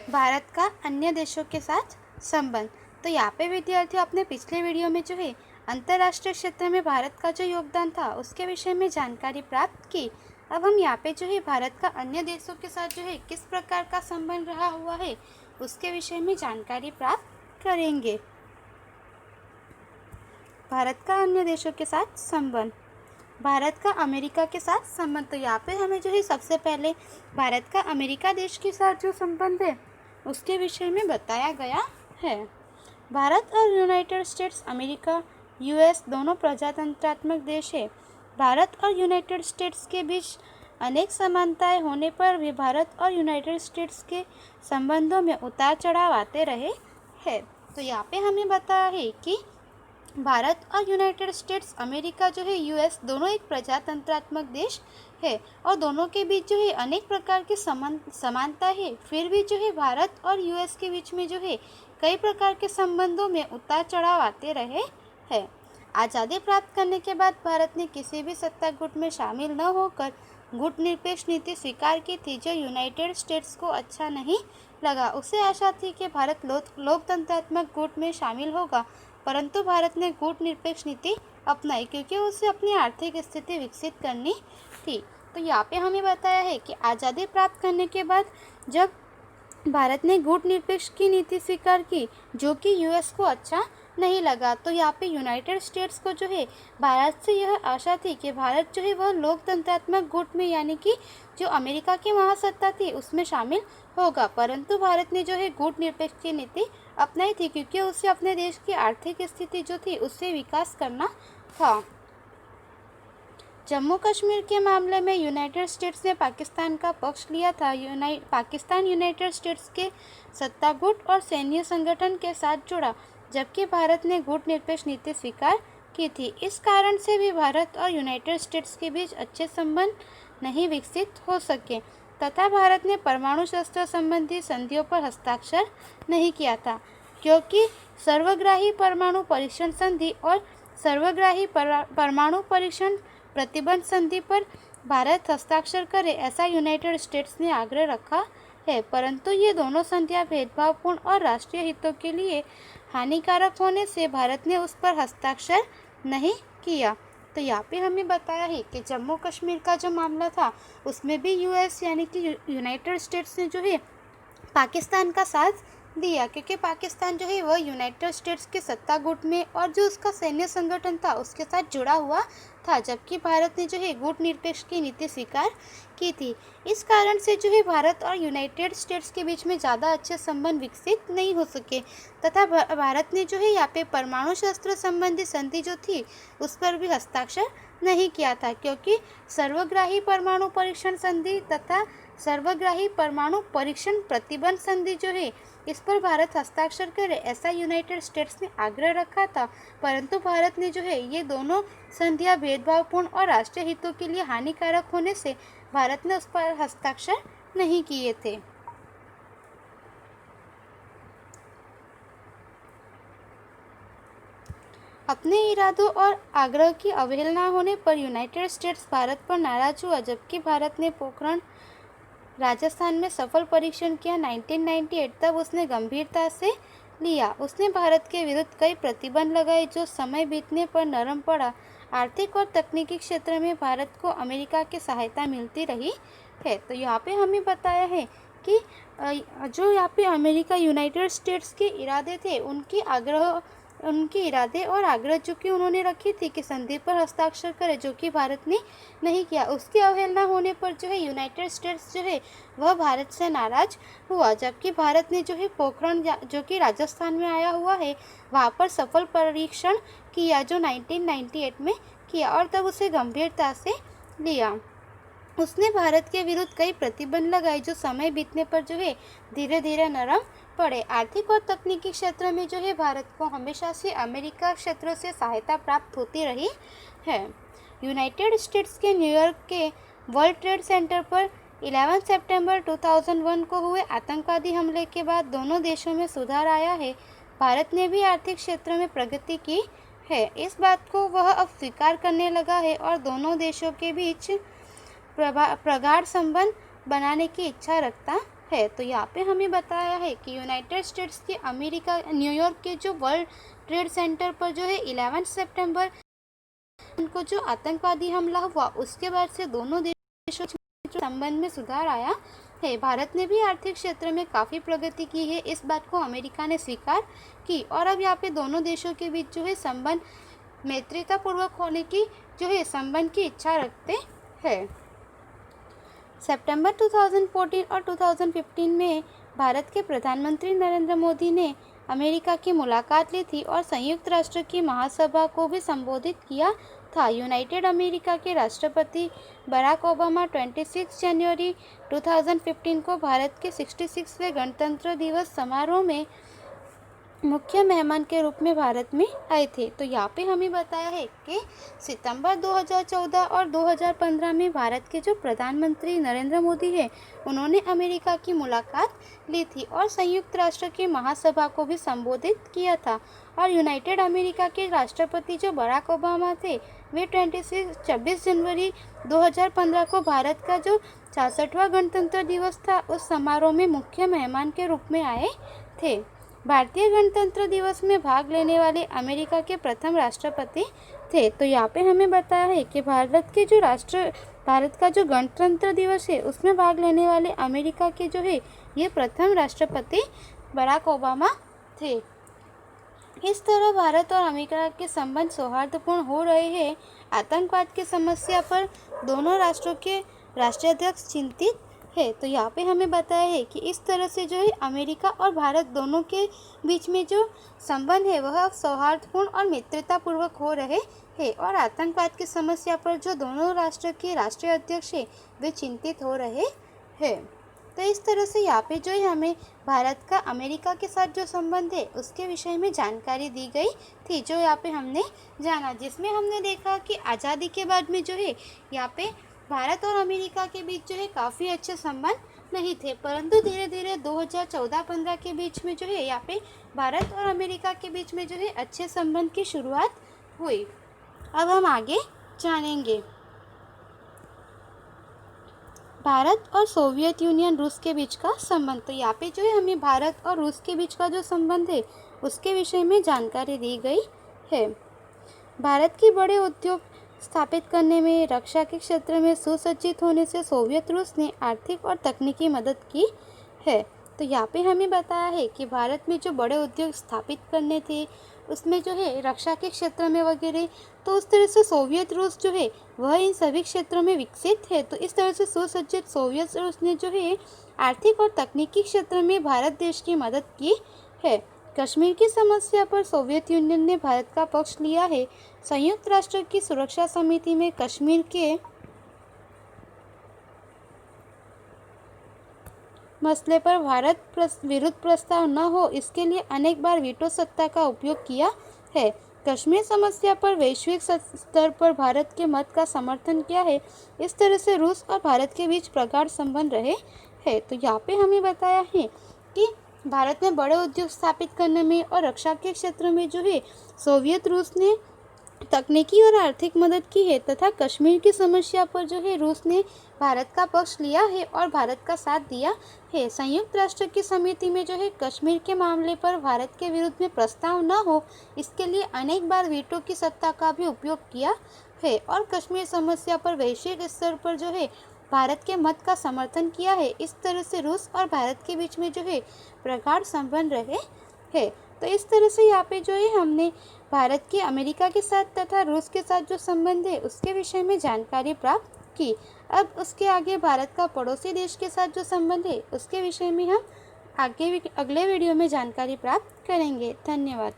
भारत का अन्य देशों के साथ संबंध। तो यहाँ पे विद्यार्थियों, आपने पिछले वीडियो में जो है अंतर्राष्ट्रीय क्षेत्र में भारत का जो योगदान था उसके विषय में जानकारी प्राप्त की। अब हम यहाँ पे जो है भारत का अन्य देशों के साथ जो है किस प्रकार का संबंध रहा हुआ है उसके विषय में जानकारी प्राप्त करेंगे। भारत का अन्य देशों के साथ संबंध। भारत का अमेरिका के साथ संबंध। तो यहाँ पे हमें जो है सबसे पहले भारत का अमेरिका देश के साथ जो संबंध है उसके विषय में बताया गया है। भारत और यूनाइटेड स्टेट्स अमेरिका यूएस दोनों प्रजातंत्रात्मक देश है। भारत और यूनाइटेड स्टेट्स के बीच अनेक समानताएं होने पर भी भारत और यूनाइटेड स्टेट्स के संबंधों में उतार चढ़ाव आते रहे हैं। तो यहाँ पे हमें बताया है कि भारत और यूनाइटेड स्टेट्स अमेरिका जो है यूएस दोनों एक प्रजातंत्रात्मक देश है और दोनों के बीच जो है अनेक प्रकार की समानता है। फिर भी जो है भारत और यूएस के बीच में जो है कई प्रकार के संबंधों में उतार चढ़ाव आते रहे हैं। आज़ादी प्राप्त करने के बाद भारत ने किसी भी सत्ता गुट में शामिल न होकर गुटनिरपेक्ष नीति स्वीकार की थी, जो यूनाइटेड स्टेट्स को अच्छा नहीं लगा। उसे आशा थी कि भारत लोकतंत्रात्मक गुट में शामिल होगा, परंतु भारत ने गुटनिरपेक्ष नीति अपनाई क्योंकि उसे अपनी आर्थिक स्थिति विकसित करनी थी। तो यहाँ पे हमें बताया है कि आज़ादी प्राप्त करने के बाद जब भारत ने गुटनिरपेक्ष की नीति स्वीकार की जो कि यूएस को अच्छा नहीं लगा, तो यहाँ पे यूनाइटेड स्टेट्स को जो है भारत से यह आशा थी कि भारत जो है वह लोकतंत्रात्मक गुट में यानी कि जो अमेरिका की महासत्ता थी उसमें शामिल होगा, परंतु भारत ने जो है गुटनिरपेक्ष की नीति अपनाई थी क्योंकि उसे अपने देश की आर्थिक स्थिति जो थी उससे विकास करना था। जम्मू कश्मीर के मामले में यूनाइटेड स्टेट्स ने पाकिस्तान का पक्ष लिया था। पाकिस्तान यूनाइटेड स्टेट्स के सत्ता गुट और सैन्य संगठन के साथ जुड़ा, जबकि भारत ने गुटनिरपेक्ष नीति स्वीकार की थी। इस कारण से भी भारत और यूनाइटेड स्टेट्स के बीच अच्छे संबंध नहीं विकसित हो सके तथा भारत ने परमाणु शस्त्र संबंधी संधियों पर हस्ताक्षर नहीं किया था, क्योंकि सर्वग्राही परमाणु परीक्षण संधि और सर्वग्राही परमाणु परीक्षण प्रतिबंध संधि पर भारत हस्ताक्षर करे ऐसा यूनाइटेड स्टेट्स ने आग्रह रखा है, परंतु ये दोनों संधियां भेदभावपूर्ण और राष्ट्रीय हितों के लिए हानिकारक होने से भारत ने उस पर हस्ताक्षर नहीं किया। तो यहाँ पे हमें बताया है कि जम्मू कश्मीर का जो मामला था उसमें भी यूएस यानी कि यूनाइटेड स्टेट्स ने जो है पाकिस्तान का साथ दिया, क्योंकि पाकिस्तान जो है वह यूनाइटेड स्टेट्स के सत्ता गुट में और जो उसका सैन्य संगठन था उसके साथ जुड़ा हुआ था, जबकि भारत ने जो है गुटनिरपेक्ष की नीति स्वीकार की थी। इस कारण से जो है भारत और यूनाइटेड स्टेट्स के बीच में ज़्यादा अच्छे संबंध विकसित नहीं हो सके तथा भारत ने जो है यहाँ पे परमाणु शस्त्र संबंधी संधि जो थी उस पर भी हस्ताक्षर नहीं किया था, क्योंकि सर्वग्राही परमाणु परीक्षण संधि तथा सर्वग्राही परमाणु परीक्षण प्रतिबंध संधि जो है इस पर भारत हस्ताक्षर करे ऐसा यूनाइटेड स्टेट्स ने आग्रह रखा था, परंतु भारत ने जो है ये दोनों संधियां भेदभावपूर्ण और राष्ट्रीय हितों के लिए हानिकारक होने से भारत ने उस पर हस्ताक्षर नहीं किए थे। अपने इरादों और आग्रह की अवहेलना होने पर यूनाइटेड स्टेट्स भारत पर नाराज हुआ, जबकि भारत ने पोखरण राजस्थान में सफल परीक्षण किया 1998, तब उसने गंभीरता से लिया। उसने भारत के विरुद्ध कई प्रतिबंध लगाए जो समय बीतने पर नरम पड़ा। आर्थिक और तकनीकी क्षेत्र में भारत को अमेरिका की सहायता मिलती रही है। तो यहाँ पे हमें बताया है कि जो यहाँ पे अमेरिका यूनाइटेड स्टेट्स के इरादे थे उनके इरादे और आग्रह जो कि उन्होंने रखी थी कि संधि पर हस्ताक्षर करे, जो कि भारत ने नहीं किया, उसकी अवहेलना होने पर जो है यूनाइटेड स्टेट्स जो है वह भारत से नाराज हुआ, जबकि भारत ने जो है पोखरण जो कि राजस्थान में आया हुआ है वहाँ पर सफल परीक्षण किया जो 1998 में किया और तब उसे गंभीरता से लिया। उसने भारत के विरुद्ध कई प्रतिबंध लगाए जो समय बीतने पर जो है धीरे धीरे नरम पड़े। आर्थिक और तकनीकी क्षेत्र में जो है भारत को हमेशा से अमेरिका क्षेत्र से सहायता प्राप्त होती रही है। यूनाइटेड स्टेट्स के न्यूयॉर्क के वर्ल्ड ट्रेड सेंटर पर 11 सितंबर 2001 को हुए आतंकवादी हमले के बाद दोनों देशों में सुधार आया है। भारत ने भी आर्थिक क्षेत्र में प्रगति की है। इस बात को वह अब स्वीकार करने लगा है और दोनों देशों के बीच प्रगाढ़ संबंध बनाने की इच्छा रखता है। तो यहाँ पे हमें बताया है कि यूनाइटेड स्टेट्स के अमेरिका न्यूयॉर्क के जो वर्ल्ड ट्रेड सेंटर पर जो है 11 सितंबर को जो आतंकवादी हमला हुआ, उसके बाद से दोनों देशों के संबंध में सुधार आया है। भारत ने भी आर्थिक क्षेत्र में काफ़ी प्रगति की है, इस बात को अमेरिका ने स्वीकार की, और अब यहाँ पे दोनों देशों के बीच जो है संबंध मित्रतापूर्वक होने की जो है संबंध की इच्छा रखते हैं। सितंबर 2014 और 2015 में भारत के प्रधानमंत्री नरेंद्र मोदी ने अमेरिका की मुलाकात ली थी और संयुक्त राष्ट्र की महासभा को भी संबोधित किया था। यूनाइटेड अमेरिका के राष्ट्रपति बराक ओबामा 26 जनवरी 2015 को भारत के 66वें गणतंत्र दिवस समारोह में मुख्य मेहमान के रूप में भारत में आए थे। तो यहाँ पे हमें बताया है कि सितंबर 2014 और 2015 में भारत के जो प्रधानमंत्री नरेंद्र मोदी है, उन्होंने अमेरिका की मुलाकात ली थी और संयुक्त राष्ट्र की महासभा को भी संबोधित किया था। और यूनाइटेड अमेरिका के राष्ट्रपति जो बराक ओबामा थे, वे 26 जनवरी 2015 को भारत का जो 66वां गणतंत्र दिवस था, उस समारोह में मुख्य मेहमान के रूप में आए थे। भारतीय गणतंत्र दिवस में भाग लेने वाले अमेरिका के प्रथम राष्ट्रपति थे। तो यहाँ पे हमें बताया है कि भारत का जो गणतंत्र दिवस है, उसमें भाग लेने वाले अमेरिका के जो है ये प्रथम राष्ट्रपति बराक ओबामा थे। इस तरह भारत और अमेरिका के संबंध सौहार्दपूर्ण हो रहे हैं। आतंकवाद की समस्या पर दोनों राष्ट्रों के राष्ट्राध्यक्ष चिंतित है। तो यहाँ पे हमें बताया है कि इस तरह से जो है अमेरिका और भारत दोनों के बीच में जो संबंध है वह सौहार्दपूर्ण और मित्रतापूर्वक हो रहे हैं, और आतंकवाद की समस्या पर जो दोनों राष्ट्र के राष्ट्रीय अध्यक्ष है वे चिंतित हो रहे हैं। तो इस तरह से यहाँ पे जो है हमें भारत का अमेरिका के साथ जो संबंध है उसके विषय में जानकारी दी गई थी, जो यहाँ पे हमने जाना, जिसमें हमने देखा कि आज़ादी के बाद में जो है यहाँ पे भारत और अमेरिका के बीच जो है काफ़ी अच्छे संबंध नहीं थे, परंतु धीरे धीरे 2014-15 के बीच में जो है यहाँ पे भारत और अमेरिका के बीच में जो है अच्छे संबंध की शुरुआत हुई। अब हम आगे जानेंगे भारत और सोवियत यूनियन रूस के बीच का संबंध। तो यहाँ पे जो है हमें भारत और रूस के बीच का जो संबंध है उसके विषय में जानकारी दी गई है। भारत के बड़े उद्योग स्थापित करने में, रक्षा के क्षेत्र में सुसज्जित होने से सोवियत रूस ने आर्थिक और तकनीकी मदद की है। तो यहाँ पे हमें बताया है कि भारत में जो बड़े उद्योग स्थापित करने थे उसमें जो है रक्षा के क्षेत्र में वगैरह, तो उस तरह से सोवियत रूस जो है वह इन सभी क्षेत्रों में विकसित है। तो इस तरह से सुसज्जित सोवियत रूस ने जो है आर्थिक और तकनीकी क्षेत्र में भारत देश की मदद की है। कश्मीर की समस्या पर सोवियत यूनियन ने भारत का पक्ष लिया है। संयुक्त राष्ट्र की सुरक्षा समिति में कश्मीर के मसले पर भारत विरुद्ध प्रस्ताव न हो, इसके लिए अनेक बार वीटो सत्ता का उपयोग किया है। कश्मीर समस्या पर वैश्विक स्तर पर भारत के मत का समर्थन किया है। इस तरह से रूस और भारत के बीच प्रगाढ़ संबंध रहे हैं। तो यहाँ पे हमें बताया है कि भारत में बड़े उद्योग स्थापित करने में और रक्षा के क्षेत्र में जो है सोवियत रूस ने तकनीकी और आर्थिक मदद की है, तथा कश्मीर की समस्या पर जो है रूस ने भारत का पक्ष लिया है और भारत का साथ दिया है। संयुक्त राष्ट्र की समिति में जो है कश्मीर के मामले पर भारत के विरुद्ध में प्रस्ताव न हो, इसके लिए अनेक बार वीटो की सत्ता का भी उपयोग किया है, और कश्मीर समस्या पर वैश्विक स्तर पर जो है भारत के मत का समर्थन किया है। इस तरह से रूस और भारत के बीच में जो है प्रगाढ़ संबंध रहे हैं। तो इस तरह से यहाँ पे जो है हमने भारत के अमेरिका के साथ तथा रूस के साथ जो संबंध है उसके विषय में जानकारी प्राप्त की। अब उसके आगे भारत का पड़ोसी देश के साथ जो संबंध है उसके विषय में हम अगले वीडियो में जानकारी प्राप्त करेंगे। धन्यवाद।